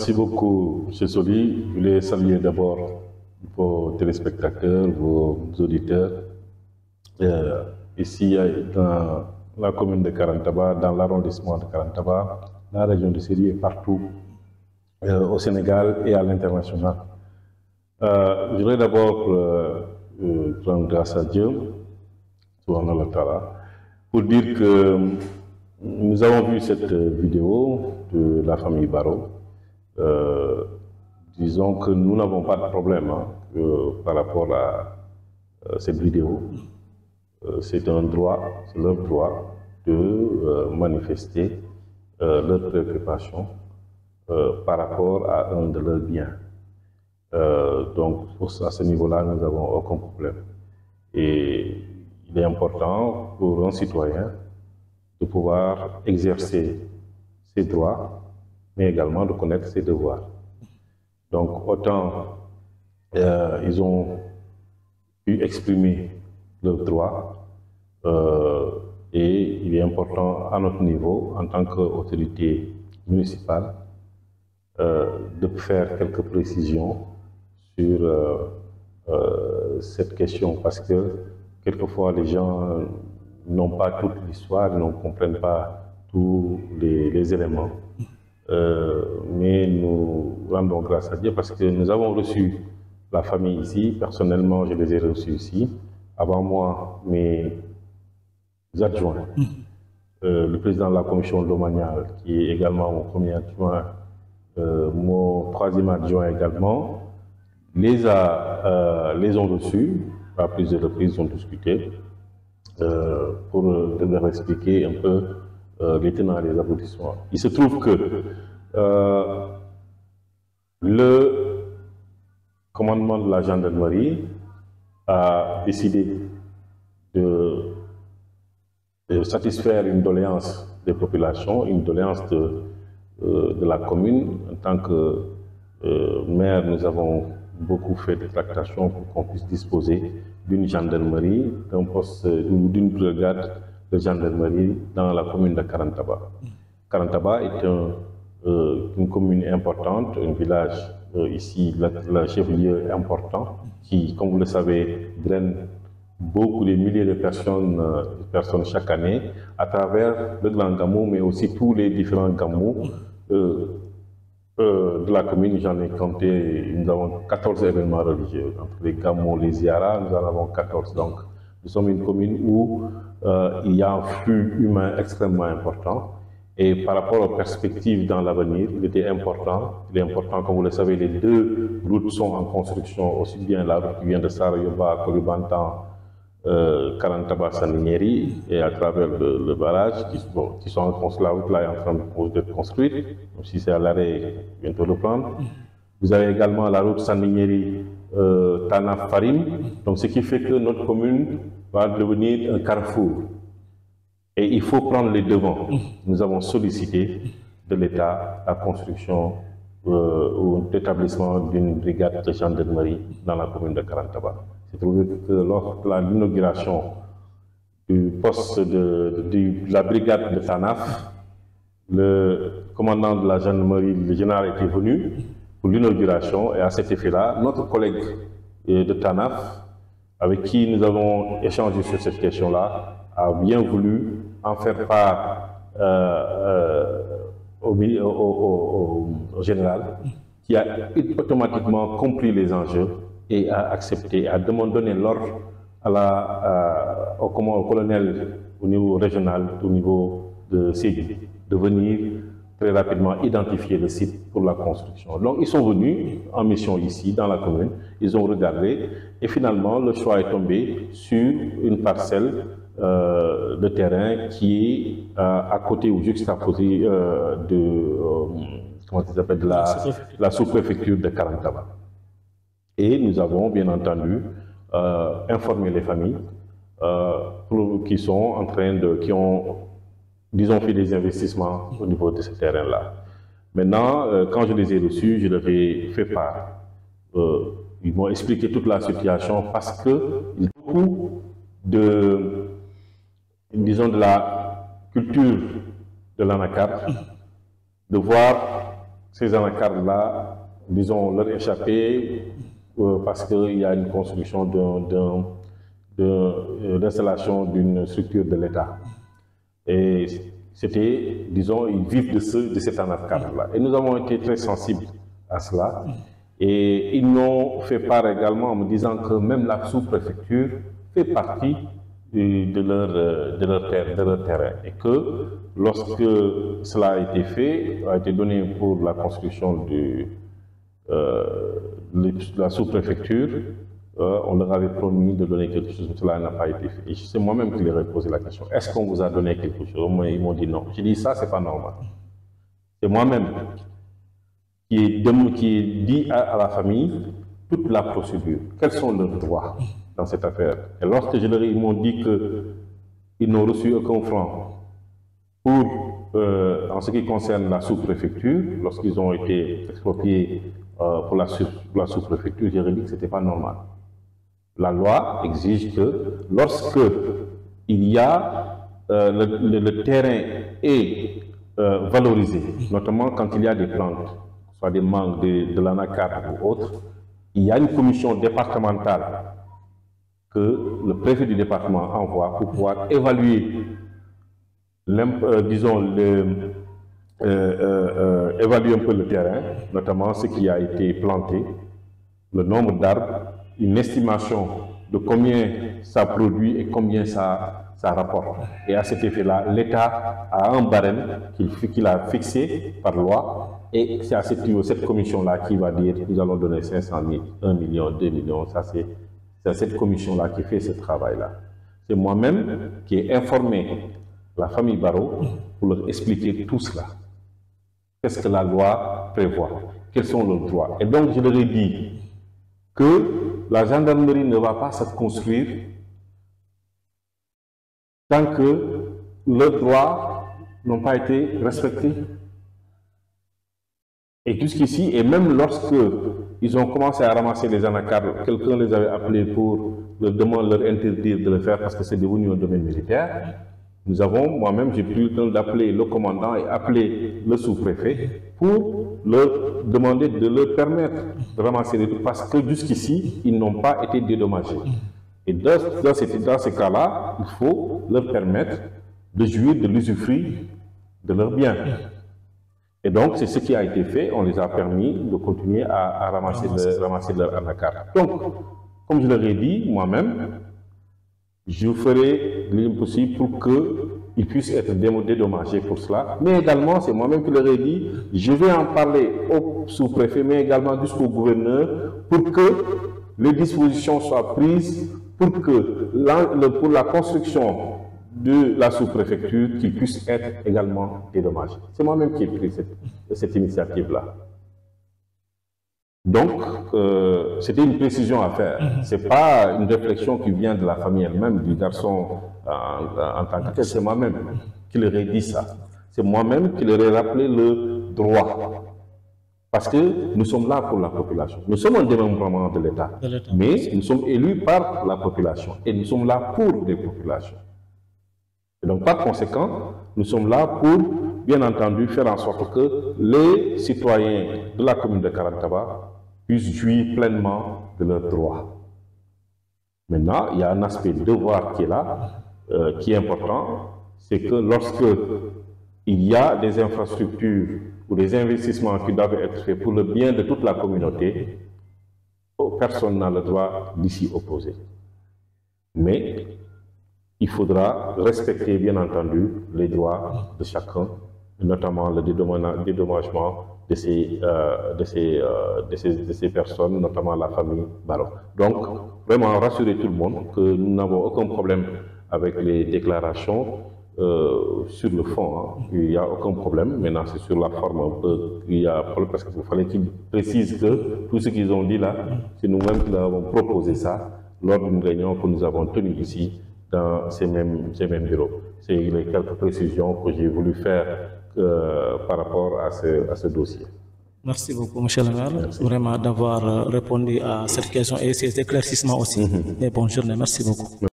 Merci beaucoup, M. Soli. Je voulais saluer d'abord vos téléspectateurs, vos auditeurs. Ici, dans la commune de Karantaba, dans l'arrondissement de Karantaba, la région de Série et partout au Sénégal et à l'international. Je voudrais d'abord rendre grâce à Dieu, pour dire que nous avons vu cette vidéo de la famille Barrow. Disons que nous n'avons pas de problème par rapport à cette vidéo. C'est un droit, c'est leur droit de manifester leurs préoccupations par rapport à un de leurs biens. Donc, à ce niveau-là, nous n'avons aucun problème. Et il est important pour un citoyen de pouvoir exercer ses droits, mais également de connaître ses devoirs. Donc, autant ils ont pu exprimer leurs droits, et il est important à notre niveau, en tant qu'autorité municipale, de faire quelques précisions sur cette question, parce que quelquefois les gens n'ont pas toute l'histoire, ne comprennent pas tous les éléments. Mais nous rendons grâce à Dieu parce que nous avons reçu la famille ici. Personnellement, je les ai reçus ici. Avant moi, mes adjoints, le président de la commission domaniale, qui est également mon premier adjoint, mon troisième adjoint également, les ont reçus à plusieurs reprises, ont discuté pour leur expliquer un peu les tenants et les aboutissements. Il se trouve que le commandement de la gendarmerie a décidé de satisfaire une doléance des populations, une doléance de la commune. En tant que maire, nous avons beaucoup fait de tractations pour qu'on puisse disposer d'une gendarmerie, d'un poste ou d'une brigade de gendarmerie dans la commune de Karantaba. Karantaba est une commune importante, un village ici, le chef-lieu important, qui, comme vous le savez, draine beaucoup de milliers de personnes chaque année à travers le Grand Gamou, mais aussi tous les différents Gamous de la commune. J'en ai compté, nous avons 14 événements religieux. Entre les Gamous, les Ziaras, nous en avons 14. Donc, nous sommes une commune où il y a un flux humain extrêmement important. Et par rapport aux perspectives dans l'avenir, il est important, comme vous le savez, les deux routes sont en construction, aussi bien la route qui vient de Sarayoba à Kolibantan, Karantaba Saninieri, et à travers le barrage, qui sont en construction. La route là est en train d'être construite, donc si c'est à l'arrêt, bientôt le prendre. Vous avez également la route Saninieri Tanaf Farim, donc ce qui fait que notre commune va devenir un carrefour. Et il faut prendre les devants. Nous avons sollicité de l'État la construction ou l'établissement d'une brigade de gendarmerie dans la commune de Karantaba. C'est trouvé que lors de l'inauguration du poste de la brigade de Tanaf, le commandant de la gendarmerie, le général, était venu pour l'inauguration, et à cet effet-là, notre collègue de Tanaf, avec qui nous avons échangé sur cette question-là, a bien voulu en faire part au général, qui a automatiquement compris les enjeux et a accepté, a donné l'ordre au colonel au niveau régional, au niveau de Sédhiou, de venir très rapidement identifier le site pour la construction. Donc ils sont venus en mission ici, dans la commune, ils ont regardé, et finalement le choix est tombé sur une parcelle de terrain qui est à côté ou juxtaposé de la sous-préfecture de Karantaba. Et nous avons bien entendu informé les familles qui ont, disons, fait des investissements au niveau de ce terrain-là. Maintenant, quand je les ai reçus, je leur ai fait part. Ils m'ont expliqué toute la situation parce que il y a beaucoup disons, de la culture de l'anacarde, de voir ces anacardes-là, disons, leur échapper parce qu'il y a une construction d'installation d'une structure de l'État. Et c'était, disons, ils vivent de cet anacarde-là. Et nous avons été très sensibles à cela. Et ils m'ont fait part également en me disant que même la sous-préfecture fait partie de leur terrain. Et que lorsque cela a été fait, a été donné pour la construction de la sous-préfecture, on leur avait promis de donner quelque chose, mais cela n'a pas été fait. Et c'est moi-même qui leur ai posé la question, est-ce qu'on vous a donné quelque chose? Ils m'ont dit non. J'ai dit, ça, c'est pas normal. C'est moi-même qui est dit à la famille toute la procédure. Quels sont leurs droits dans cette affaire? Et lorsque ils m'ont dit qu'ils n'ont reçu aucun franc en ce qui concerne la sous-préfecture, lorsqu'ils ont été expropriés pour la sous-préfecture, j'ai dit que ce n'était pas normal. La loi exige que lorsque il y a le terrain est valorisé, notamment quand il y a des plantes, soit des mangues, de l'anacarde ou autres, il y a une commission départementale que le préfet du département envoie pour pouvoir évaluer, évaluer un peu le terrain, notamment ce qui a été planté, le nombre d'arbres, une estimation de combien ça produit et combien ça rapporte. Et à cet effet-là, l'État a un barème qu'il a fixé par loi, et c'est à cette commission-là qui va dire nous allons donner 500 000, 1 million, 2 millions. C'est cette commission-là qui fait ce travail-là. C'est moi-même qui ai informé la famille Barrow pour leur expliquer tout cela. Qu'est-ce que la loi prévoit? Quels sont leurs droits? Et donc, je leur ai dit que la gendarmerie ne va pas se construire tant que leurs droits n'ont pas été respectés. Et jusqu'ici, et même lorsque ils ont commencé à ramasser les anacardes, quelqu'un les avait appelés pour leur interdire de le faire parce que c'est devenu un domaine militaire. Nous avons, moi-même, j'ai pris le temps d'appeler le commandant et appeler le sous-préfet pour leur demander de leur permettre de ramasser les trucs parce que jusqu'ici, ils n'ont pas été dédommagés. Et dans ces cas-là, il faut leur permettre de jouir de l'usufruit de leurs biens. Et donc, c'est ce qui a été fait. On les a permis de continuer à ramasser leur anacarde. Donc, comme je leur ai dit, moi-même, je ferai l'impossible pour qu'ils puissent être dédommagés pour cela. Mais également, c'est moi-même qui leur ai dit, je vais en parler au sous-préfet, mais également jusqu'au gouverneur, pour que les dispositions soient prises pour que pour la construction de la sous-préfecture, qu'ils puissent être également dédommagés. C'est moi-même qui ai pris cette initiative-là. Donc, c'était une précision à faire. Ce n'est pas une réflexion qui vient de la famille elle-même, du garçon en tant que tel. C'est moi-même qui leur ai dit ça. C'est moi-même qui leur ai rappelé le droit. Parce que nous sommes là pour la population. Nous sommes un démembrement de l'État. Mais nous sommes élus par la population. Et nous sommes là pour les populations. Et donc, par conséquent, nous sommes là pour, bien entendu, faire en sorte que les citoyens de la commune de Karantaba puissent jouir pleinement de leurs droits. Maintenant, il y a un aspect de devoir qui est là, qui est important, c'est que lorsque il y a des infrastructures ou des investissements qui doivent être faits pour le bien de toute la communauté, personne n'a le droit d'y s'y opposer. Mais il faudra respecter, bien entendu, les droits de chacun, notamment le dédommagement de ces personnes, notamment la famille Barrow. Donc, vraiment rassurer tout le monde que nous n'avons aucun problème avec les déclarations sur le fond. Hein. Il n'y a aucun problème. Maintenant, c'est sur la forme qu'il y a problème parce qu'il fallait qu'ils précisent que tout ce qu'ils ont dit là, c'est nous-mêmes qui avons proposé ça lors d'une réunion que nous avons tenue ici dans ces mêmes bureaux. C'est les quelques précisions que j'ai voulu faire par rapport à ce dossier. Merci beaucoup, M. le maire, vraiment d'avoir répondu à cette question et ces éclaircissements aussi. Et bonne journée, merci beaucoup.